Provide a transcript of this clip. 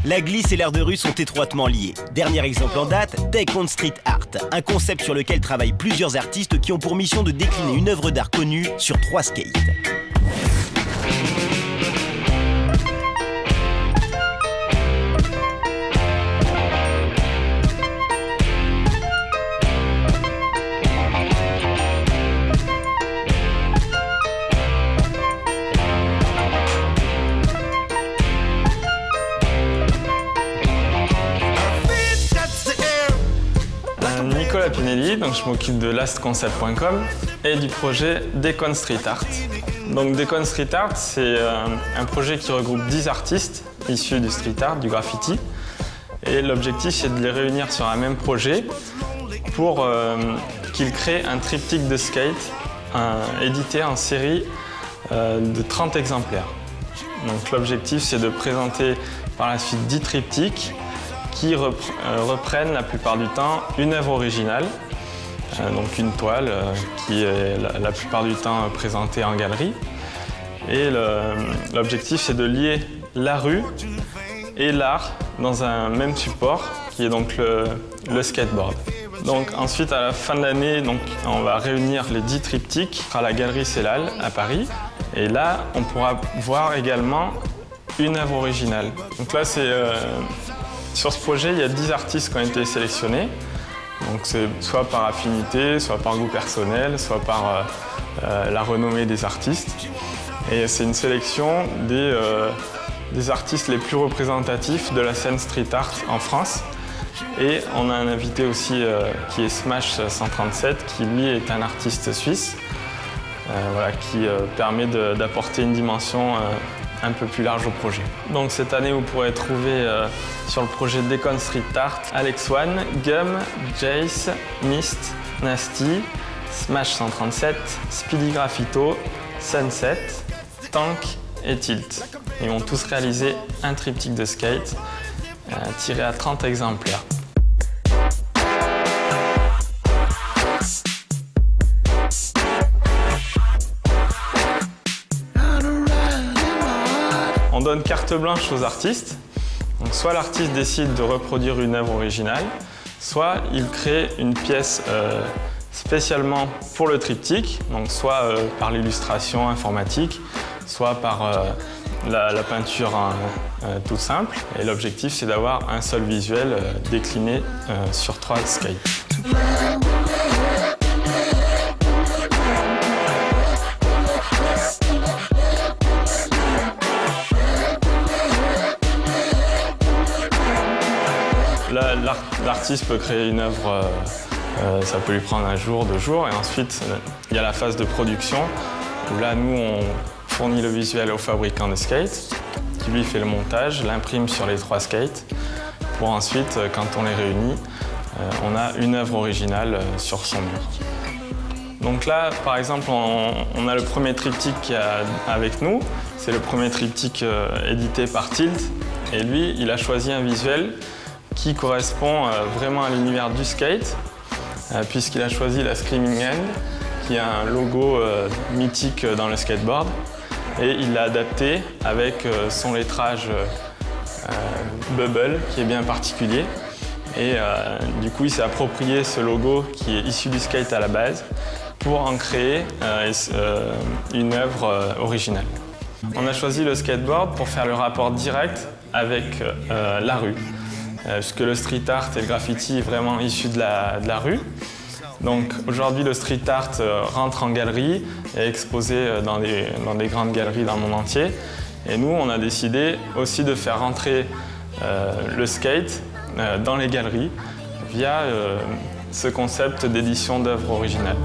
La glisse et l'art de rue sont étroitement liés. Dernier exemple en date, Take on Street Art, un concept sur lequel travaillent plusieurs artistes qui ont pour mission de décliner une œuvre d'art connue sur 3 skates. Nicolas Pinelli, donc je m'occupe de lastconcept.com et du projet Decon Street Art. Donc Decon Street Art, c'est un projet qui regroupe 10 artistes issus du street art, du graffiti. Et l'objectif, c'est de les réunir sur un même projet pour qu'ils créent un triptyque de skate édité en série de 30 exemplaires. Donc l'objectif, c'est de présenter par la suite 10 triptyques qui reprennent la plupart du temps une œuvre originale, donc une toile qui est la plupart du temps présentée en galerie. Et l'objectif, c'est de lier la rue et l'art dans un même support, qui est donc le skateboard. Donc ensuite, à la fin de l'année, on va réunir les 10 triptyques à la galerie Cellal à Paris. Et là, on pourra voir également une œuvre originale. Donc là, sur ce projet, il y a 10 artistes qui ont été sélectionnés. Donc c'est soit par affinité, soit par goût personnel, soit par la renommée des artistes. Et c'est une sélection des artistes les plus représentatifs de la scène street art en France. Et on a un invité aussi qui est Smash 137, qui lui est un artiste suisse, qui permet d'apporter une dimension un peu plus large au projet. Donc cette année, vous pourrez trouver sur le projet Decon Street Art Alex One, Gum, Jace, Mist, Nasty, Smash 137, Speedy Graffito, Sunset, Tank et Tilt. Ils vont tous réaliser un triptyque de skate tiré à 30 exemplaires. On donne carte blanche aux artistes. Donc, soit l'artiste décide de reproduire une œuvre originale, soit il crée une pièce spécialement pour le triptyque, donc soit par l'illustration informatique, soit par la peinture tout simple. Et l'objectif, c'est d'avoir un seul visuel décliné sur 3 skates. L'artiste peut créer une œuvre, ça peut lui prendre 1 jour, 2 jours, et ensuite il y a la phase de production où là nous on fournit le visuel au fabricant de skates qui lui fait le montage, l'imprime sur les 3 skates pour ensuite quand on les réunit, on a une œuvre originale sur son mur. Donc là par exemple on a le premier triptyque qui est avec nous, c'est le premier triptyque édité par Tilt et lui il a choisi un visuel qui correspond vraiment à l'univers du skate, puisqu'il a choisi la Screaming End, qui est un logo mythique dans le skateboard, et il l'a adapté avec son lettrage Bubble, qui est bien particulier. Et du coup, il s'est approprié ce logo qui est issu du skate à la base, pour en créer une œuvre originale. On a choisi le skateboard pour faire le rapport direct avec la rue. Puisque le street art et le graffiti est vraiment issu de la rue. Donc aujourd'hui, le street art rentre en galerie et est exposé dans des grandes galeries dans le monde entier. Et nous, on a décidé aussi de faire rentrer le skate dans les galeries via ce concept d'édition d'œuvres originales.